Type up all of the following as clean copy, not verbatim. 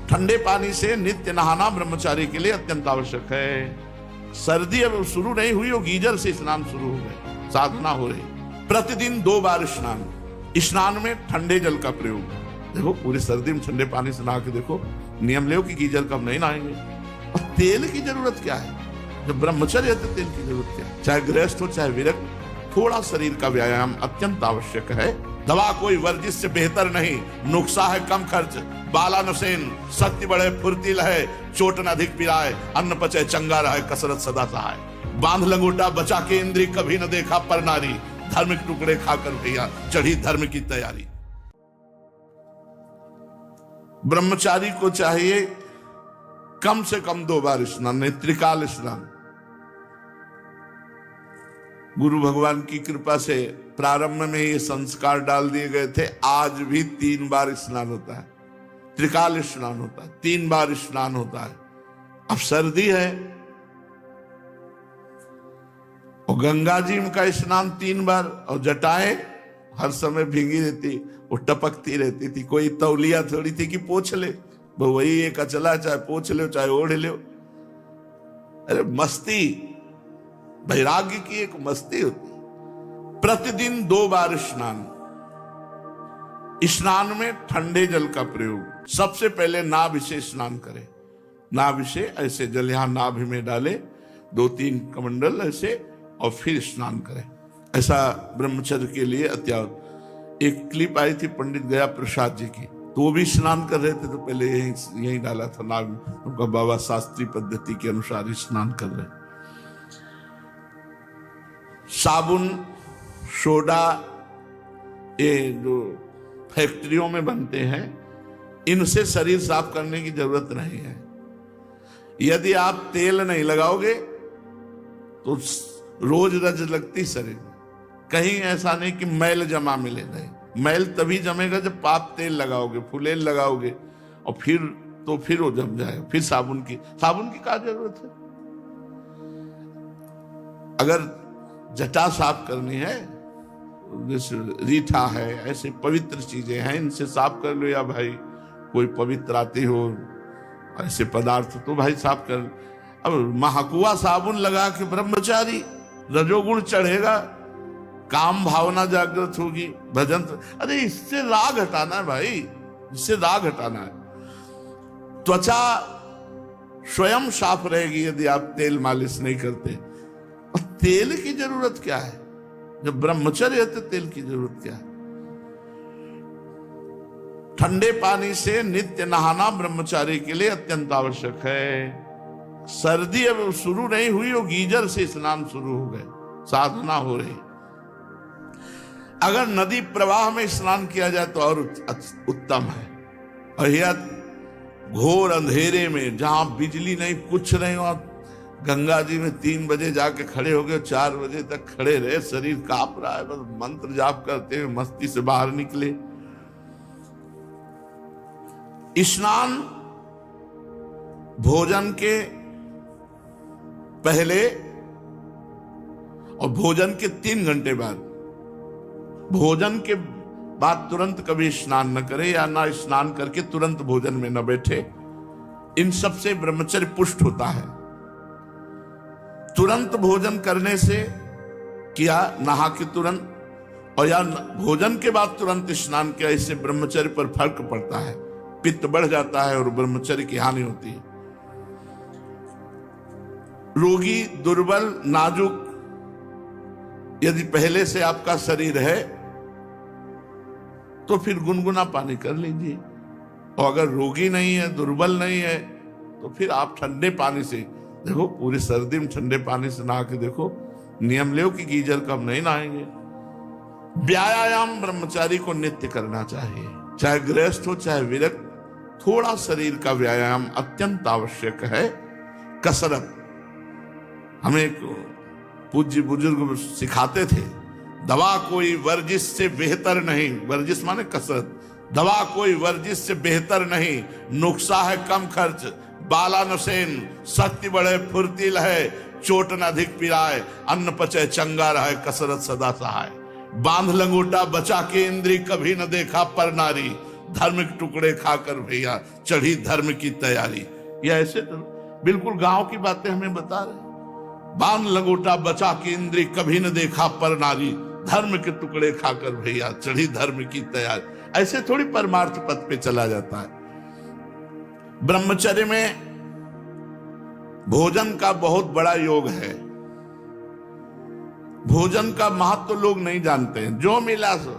ठंडे पानी से नित्य नहाना ब्रह्मचारी के लिए अत्यंत आवश्यक है। सर्दी अब शुरू नहीं हुई और गीजर से स्नान शुरू हो गए, साधना हो रही। प्रतिदिन 2 बार स्नान, स्नान में ठंडे जल का प्रयोग। देखो पूरी सर्दी में ठंडे पानी से नहा के देखो, नियम ले कि गीजर कब नहीं नहाएंगे। और तेल की जरूरत क्या है? जब ब्रह्मचर्य है तो तेल की जरूरत क्या है? चाहे गृहस्थ हो चाहे विरक्त, थोड़ा शरीर का व्यायाम अत्यंत आवश्यक है। दवा कोई वर्जिश से बेहतर नहीं, नुस्खा है कम खर्च, बाला नसेन, शक्ति बढ़े फुर्तील है, चोट न अधिक पिराए, अन्न पचे चंगा रहे, कसरत सदा सहाय। बांध लंगोटा बचा के इंद्री, कभी न देखा पर नारी, धर्म के टुकड़े खाकर भैया चढ़ी धर्म की तैयारी। ब्रह्मचारी को चाहिए कम से कम 2 बार स्नान, नहीं त्रिकाल स्नान। गुरु भगवान की कृपा से प्रारंभ में ये संस्कार डाल दिए गए थे। आज भी 3 बार स्नान होता है, त्रिकाल स्नान होता है, 3 बार स्नान होता है। अब सर्दी है और गंगा जी का स्नान 3 बार, और जटाएं हर समय भीगी रहती, वो टपकती रहती थी। कोई तौलिया थोड़ी थी कि पोछ ले, वही एक अचला, चाहे पोछ लो चाहे ओढ़ लो। अरे मस्ती, वैराग्य की एक मस्ती होती। प्रतिदिन 2 बार स्नान, स्नान में ठंडे जल का प्रयोग। सबसे पहले नाभि से स्नान करें, नाभि से ऐसे जल यहां नाभि में डाले, 2-3 कमंडल ऐसे, और फिर स्नान करें। ऐसा ब्रह्मचर्य के लिए अत्यावश्यक। एक क्लिप आई थी पंडित गया प्रसाद जी की, तो वो भी स्नान कर रहे थे, तो पहले यही डाला था नाभि। उनका बाबा शास्त्रीय पद्धति के अनुसार ही स्नान कर रहे। साबुन, सोडा, ये जो फैक्ट्रियों में बनते हैं, इनसे शरीर साफ करने की जरूरत नहीं है। यदि आप तेल नहीं लगाओगे तो रोज रज लगती शरीर में। कहीं ऐसा नहीं कि मैल जमा मिले, नहीं। मैल तभी जमेगा जब आप तेल लगाओगे, फुलेल लगाओगे, और फिर वो जम जाएगा। फिर साबुन की क्या जरूरत है? अगर जटा साफ करनी है, जैसे रीठा है, ऐसे पवित्र चीजें हैं, इनसे साफ कर लो। या भाई कोई पवित्र आती हो ऐसे पदार्थ, तो भाई साफ कर। अब महाकुआ साबुन लगा के ब्रह्मचारी, रजोगुण चढ़ेगा, काम भावना जागृत होगी, भजन। अरे इससे राग हटाना है भाई, इससे राग हटाना है। त्वचा स्वयं साफ रहेगी यदि आप तेल मालिश नहीं करते। और तेल की जरूरत क्या है? जब ब्रह्मचर्य है तो तेल की जरूरत क्या है? ठंडे पानी से नित्य नहाना ब्रह्मचारी के लिए अत्यंत आवश्यक है। सर्दी अब शुरू नहीं हुई और गीजर से स्नान शुरू हो गए, साधना हो रही। अगर नदी प्रवाह में स्नान किया जाए तो और उत्तम है। और यह घोर अंधेरे में, जहां बिजली नहीं कुछ नहीं, और गंगा जी में 3 बजे जाके खड़े हो गए, 4 बजे तक खड़े रहे, शरीर कांप रहा है, बस मंत्र जाप करते हुए मस्ती से बाहर निकले। स्नान भोजन के पहले और भोजन के 3 घंटे बाद। भोजन के बाद तुरंत कभी स्नान न करें, या ना स्नान करके तुरंत भोजन में न बैठे। इन सब से ब्रह्मचर्य पुष्ट होता है। तुरंत भोजन करने से किया, नहा के तुरंत, और या भोजन के बाद तुरंत स्नान किया, इससे ब्रह्मचर्य पर फर्क पड़ता है। पित्त बढ़ जाता है और ब्रह्मचर्य की हानि होती है। रोगी, दुर्बल, नाजुक, यदि पहले से आपका शरीर है तो फिर गुनगुना पानी कर लीजिए। और अगर रोगी नहीं है, दुर्बल नहीं है, तो फिर आप ठंडे पानी से, देखो पूरी सर्दी में ठंडे पानी से नहा के देखो, नियम लो कि गीजर कब नहीं नहाएंगे। व्यायाम ब्रह्मचारी को नित्य करना चाहिए, चाहे गृहस्थ हो चाहे विरक्त। थोड़ा शरीर का व्यायाम अत्यंत आवश्यक है। कसरत हमें एक पूज्य बुजुर्ग सिखाते थे, दवा कोई वर्जिश से बेहतर नहीं। वर्जिश माने कसरत। दवा कोई वर्जिश से बेहतर नहीं, नुस्खा है कम खर्च, बाला नसेन, शक्ति बढ़े फुर्तील है, चोट न अधिक पिराए, अन्न पचे चंगा रहे, कसरत सदा सहाय। बांध लंगोटा बचा के इंद्री, कभी न देखा पर नारी, धर्म के टुकड़े खाकर भैया चढ़ी धर्म की तैयारी। ये ऐसे तो बिल्कुल गांव की बातें हमें बता रहे। बांध लंगोटा बचा के इंद्री, कभी न देखा पर नारी, धर्म के टुकड़े खाकर भैया चढ़ी धर्म की तैयारी। ऐसे थोड़ी परमार्थ पथ पे चला जाता है। ब्रह्मचर्य में भोजन का बहुत बड़ा योग है। भोजन का महत्व तो लोग नहीं जानते हैं। जो मिला सो,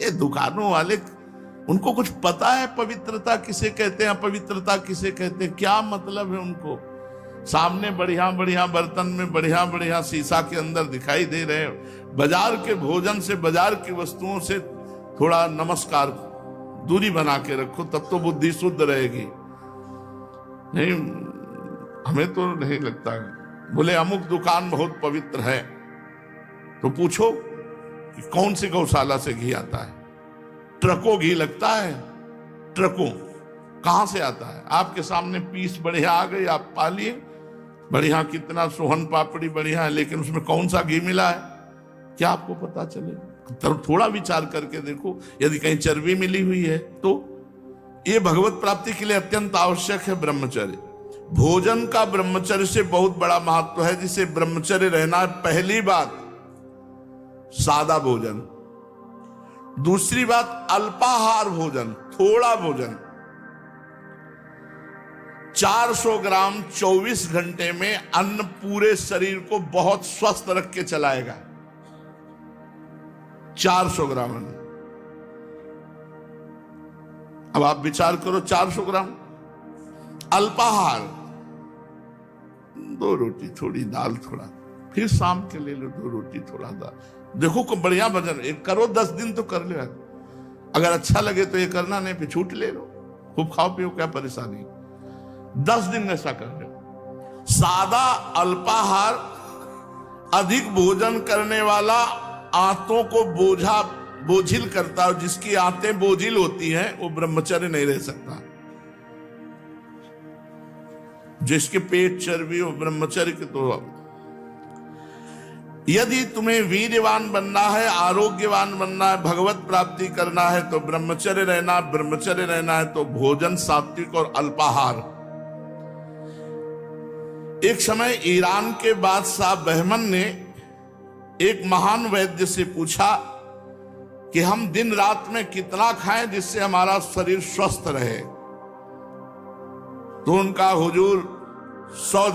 ये दुकानों वाले, उनको कुछ पता है पवित्रता किसे कहते हैं, अपवित्रता किसे कहते हैं, क्या मतलब है उनको। सामने बढ़िया बढ़िया बर्तन में बढ़िया बढ़िया शीशा के अंदर दिखाई दे रहे हैं। बाजार के भोजन से, बाजार की वस्तुओं से थोड़ा नमस्कार, दूरी बना के रखो, तब तो बुद्धि शुद्ध रहेगी। नहीं, हमें तो नहीं लगता है। बोले अमुक दुकान बहुत पवित्र है, तो पूछो कि कौन सी गौशाला से घी आता है। ट्रकों घी लगता है, ट्रकों कहां से आता है। आपके सामने पीस बढ़िया आ गई, आप पा लिए बढ़िया, कितना सोहन पापड़ी बढ़िया है, लेकिन उसमें कौन सा घी मिला है क्या आपको पता चले। तो थोड़ा विचार करके देखो, यदि कहीं चर्बी मिली हुई है तो। ये भगवत प्राप्ति के लिए अत्यंत आवश्यक है ब्रह्मचर्य। भोजन का ब्रह्मचर्य से बहुत बड़ा महत्व है। जिसे ब्रह्मचर्य रहना है, पहली बात सादा भोजन, दूसरी बात अल्पाहार भोजन, थोड़ा भोजन। 400 ग्राम 24 घंटे में अन्न पूरे शरीर को बहुत स्वस्थ रख के चलाएगा। 400 ग्राम अन्न। अब आप विचार करो, 400 ग्राम अल्पाहार, 2 रोटी थोड़ी दाल थोड़ा, फिर शाम के ले लो 2 रोटी थोड़ा दाल। देखो को बढ़िया भजन एक करो, 10 दिन तो कर लो। अगर अच्छा लगे तो ये करना, नहीं फिर छूट ले लो, खूब खाओ पियो, क्या परेशानी। 10 दिन ऐसा कर लो। सादा अल्पाहार, अधिक भोजन करने वाला आंतों को बोझिल करता है। जिसकी आंतें बोझिल होती हैं वो ब्रह्मचर्य नहीं रह सकता। जिसके पेट चर्बी हो, ब्रह्मचर्य के तो। यदि तुम्हें वीर्यवान बनना है, आरोग्यवान बनना है, भगवत प्राप्ति करना है तो ब्रह्मचर्य रहना। ब्रह्मचर्य रहना है तो भोजन सात्विक और अल्पाहार। एक समय ईरान के बादशाह बहमन ने एक महान वैद्य से पूछा कि हम दिन रात में कितना खाएं जिससे हमारा शरीर स्वस्थ रहे। तो उनका हुजूर 100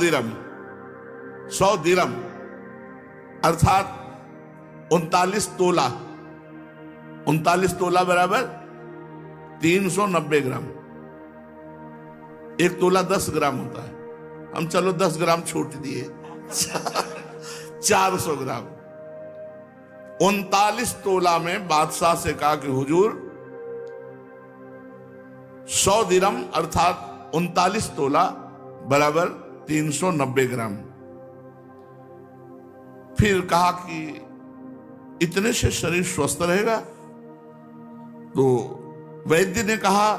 दिरम अर्थात 39 तोला, 39 तोला बराबर 390 ग्राम। 1 तोला 10 ग्राम होता है, हम चलो 10 ग्राम छूट दिए, 400 ग्राम। 39 तोला में बादशाह से कहा कि हुजूर 100 दिरम अर्थात 39 तोला बराबर 390 ग्राम। फिर कहा कि इतने से शरीर स्वस्थ रहेगा। तो वैद्य ने कहा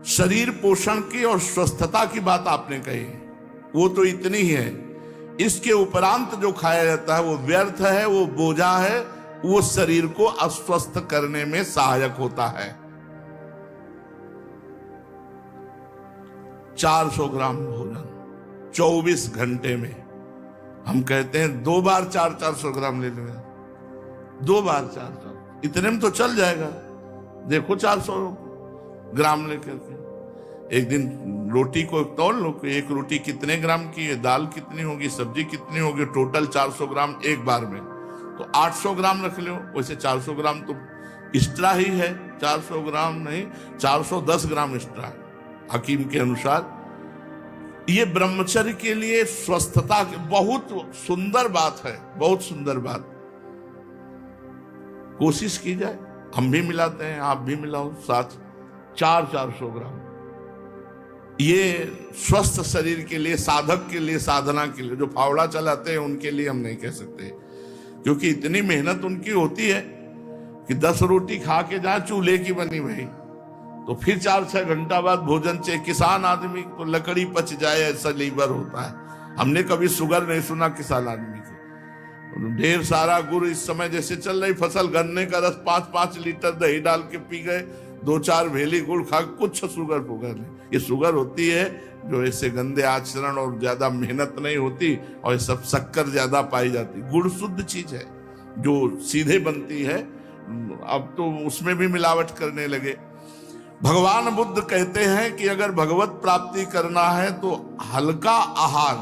शरीर पोषण की और स्वस्थता की बात आपने कही, वो तो इतनी ही है। इसके उपरांत जो खाया जाता है वो व्यर्थ है, वो बोझा है, वो शरीर को अस्वस्थ करने में सहायक होता है। 400 ग्राम भोजन 24 घंटे में। हम कहते हैं 2 बार 400 ग्राम ले लेंगे, 2 बार 400, इतने में तो चल जाएगा। देखो 400 ग्राम लेकर के एक दिन रोटी को तौल लो कि एक रोटी कितने ग्राम की है, दाल कितनी होगी, सब्जी कितनी होगी, टोटल 400 ग्राम एक बार में। तो 800 ग्राम रख लो। वैसे 400 ग्राम तो एक्स्ट्रा ही है, 400 ग्राम नहीं 410 ग्राम एक्स्ट्रा हकीम के अनुसार। ये ब्रह्मचर्य के लिए स्वस्थता की बहुत सुंदर बात है, बहुत सुंदर बात। कोशिश की जाए, हम भी मिलाते हैं, आप भी मिलाओ साथ। 400 ग्राम ये स्वस्थ शरीर के लिए, साधक के लिए, साधना के लिए। जो फावड़ा चलाते हैं उनके लिए हम नहीं कह सकते, क्योंकि इतनी मेहनत उनकी होती है कि 10 रोटी खा के जाए चूल्हे की बनी भाई, तो फिर 4-6 घंटा बाद भोजन चाहिए। किसान आदमी तो लकड़ी पच जाए ऐसा लीवर होता है। हमने कभी शुगर नहीं सुना किसान आदमी को। ढेर सारा गुड़ इस समय जैसे चल रही फसल, गन्ने का रस 5-5 लीटर दही डाल के पी गए, 2-4 भेली गुड़ खा, कुछ शुगर फुगर नहीं। ये शुगर होती है जो ऐसे गंदे आचरण और ज्यादा मेहनत नहीं होती, और ये सब शक्कर ज्यादा पाई जाती। गुड़ शुद्ध चीज है जो सीधे बनती है, अब तो उसमें भी मिलावट करने लगे। भगवान बुद्ध कहते हैं कि अगर भगवत प्राप्ति करना है तो हल्का आहार,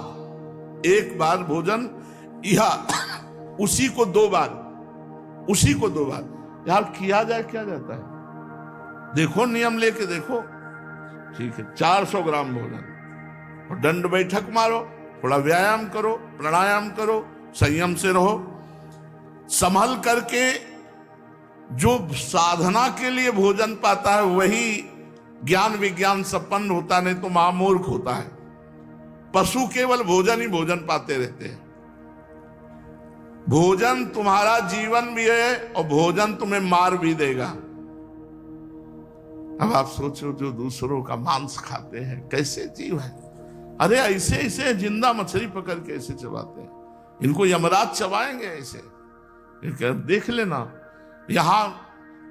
एक बार भोजन, या उसी को 2 बार, उसी को 2 बार यार किया जाए, क्या जाता है, देखो नियम लेके देखो, ठीक है। 400 ग्राम भोजन, और दंड बैठक मारो, थोड़ा व्यायाम करो, प्राणायाम करो, संयम से रहो, संभल करके। जो साधना के लिए भोजन पाता है वही ज्ञान विज्ञान संपन्न होता, नहीं तो महामूर्ख होता है। पशु केवल भोजन ही भोजन पाते रहते हैं। भोजन तुम्हारा जीवन भी है और भोजन तुम्हें मार भी देगा। अब आप सोचो जो दूसरों का मांस खाते हैं कैसे जीव है, अरे ऐसे ऐसे जिंदा मछली पकड़ के ऐसे चबाते हैं, इनको यमराज चबाएंगे ऐसे। देख लेना, यहां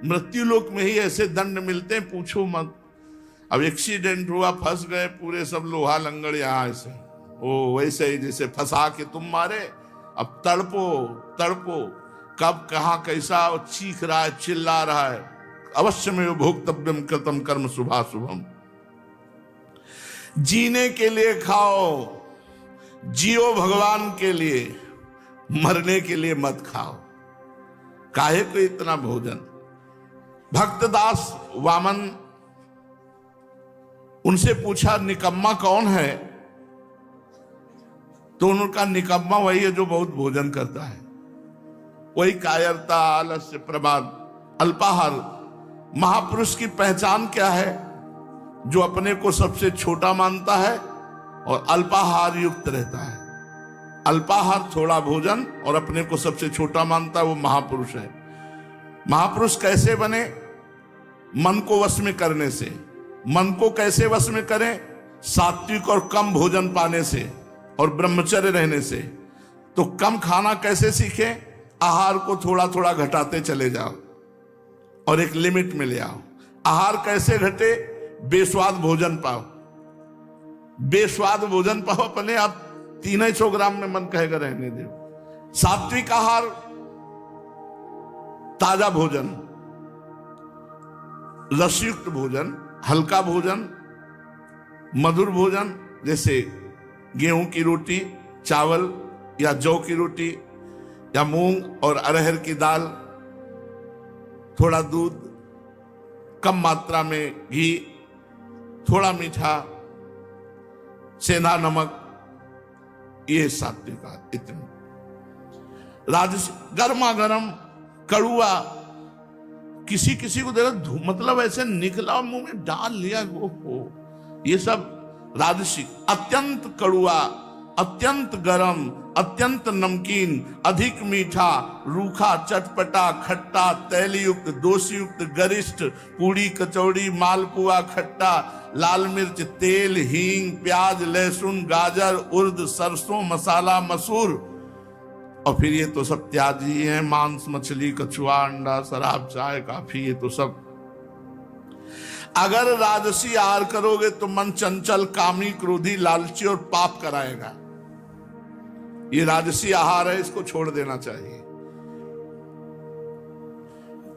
मृत्यु लोक में ही ऐसे दंड मिलते हैं, पूछो मत। अब एक्सीडेंट हुआ, फंस गए पूरे सब लोहा लंगड़ यहां ऐसे, ओ वैसे ही जैसे फंसा के तुम मारे। अब तड़पो तड़पो, कब कहां कैसा चीख रहा है, चिल्ला रहा है। अवश्य में भोक्तव्यम कृतम कर्म शुभाशुभम। जीने के लिए खाओ, जियो भगवान के लिए, मरने के लिए मत खाओ। काहे को इतना भोजन। भक्तदास वामन, उनसे पूछा निकम्मा कौन है, तो उनका निकम्मा वही है जो बहुत भोजन करता है, वही कायरता, आलस्य, प्रमाद, अल्पाहार। महापुरुष की पहचान क्या है? जो अपने को सबसे छोटा मानता है और अल्पाहार युक्त रहता है। अल्पाहार थोड़ा भोजन और अपने को सबसे छोटा मानता है, वो महापुरुष है। महापुरुष कैसे बने? मन को वश में करने से। मन को कैसे वश में करें? सात्विक और कम भोजन पाने से और ब्रह्मचर्य रहने से। तो कम खाना कैसे सीखें? आहार को थोड़ा थोड़ा घटाते चले जाओ और एक लिमिट में ले आओ। आहार कैसे घटे? बेस्वाद भोजन पाओ, बेस्वाद भोजन पाओ, अपने आप 300 ग्राम में मन कहेगा रहने दो। सात्विक आहार, ताजा भोजन, रसयुक्त भोजन, हल्का भोजन, मधुर भोजन, जैसे गेहूं की रोटी, चावल या जौ की रोटी या मूंग और अरहर की दाल, थोड़ा दूध, कम मात्रा में घी, थोड़ा मीठा, सेंधा नमक, ये सात्विक आहार। इतने राजस गर्मा गर्म कड़ुआ, किसी किसी को देखा मतलब ऐसे निकला मुंह में डाल लिया, वो ये सब राजसिक। अत्यंत कड़ुआ, अत्यंत गरम, अत्यंत नमकीन, अधिक मीठा, रूखा, चटपटा, खट्टा, तैलयुक्त, दोषयुक्त, गरिष्ठ, पूड़ी, कचौड़ी, मालपुआ, खट्टा, लाल मिर्च, तेल, हींग, प्याज, लहसुन, गाजर, उर्द, सरसों, मसाला, मसूर। और फिर ये तो सब त्याजी है, मांस, मछली, कछुआ, अंडा, शराब, चाय, काफी, ये तो सब। अगर राजसी आहार करोगे तो मन चंचल, कामी, क्रोधी, लालची और पाप कराएगा। ये राजसी आहार है, इसको छोड़ देना चाहिए।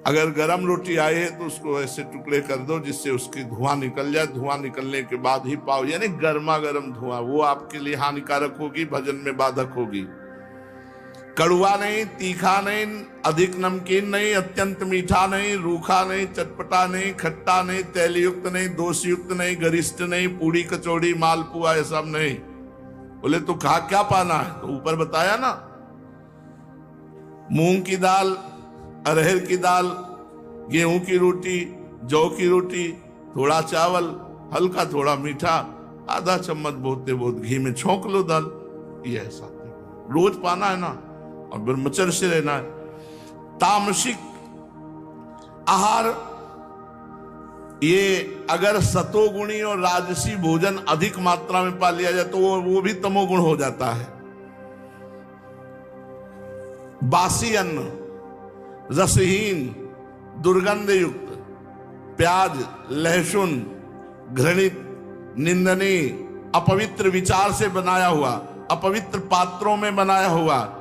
अगर गरम रोटी आई है तो उसको ऐसे टुकड़े कर दो जिससे उसकी धुआं निकल जाए। धुआं निकलने के बाद ही पाओ, यानी गर्मा गर्म धुआं, वो आपके लिए हानिकारक होगी, भजन में बाधक होगी। कड़ुआ नहीं, तीखा नहीं, अधिक नमकीन नहीं, अत्यंत मीठा नहीं, रूखा नहीं, चटपटा नहीं, खट्टा नहीं, तैलयुक्त नहीं, दोषयुक्त नहीं, गरिष्ठ नहीं, पूड़ी, कचौड़ी, मालपुआ, ये सब नहीं। बोले तो खा क्या पाना है? तो ऊपर बताया ना, मूंग की दाल, अरहर की दाल, गेहूं की रोटी, जौ की रोटी, थोड़ा चावल, हल्का थोड़ा मीठा, आधा चम्मच बोलते बहुत घी में छोंक लो दाल। ये ऐसा रोज पाना है ना, और ब्रह्मचर्य से रहना है। तामसिक आहार, ये अगर सतोगुणी और राजसी भोजन अधिक मात्रा में पा लिया जाए तो वो भी तमोगुण हो जाता है। बासी अन्न, रसहीन, दुर्गंध युक्त, प्याज, लहसुन, घृणित, निंदनीय, अपवित्र विचार से बनाया हुआ, अपवित्र पात्रों में बनाया हुआ,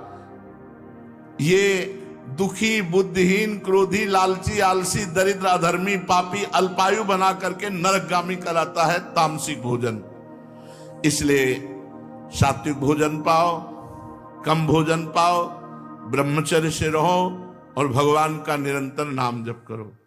ये दुखी, बुद्धिहीन, क्रोधी, लालची, आलसी, दरिद्र, अधर्मी, पापी, अल्पायु बना करके नरकगामी कराता है तामसिक भोजन। इसलिए सात्विक भोजन पाओ, कम भोजन पाओ, ब्रह्मचर्य से रहो और भगवान का निरंतर नाम जप करो।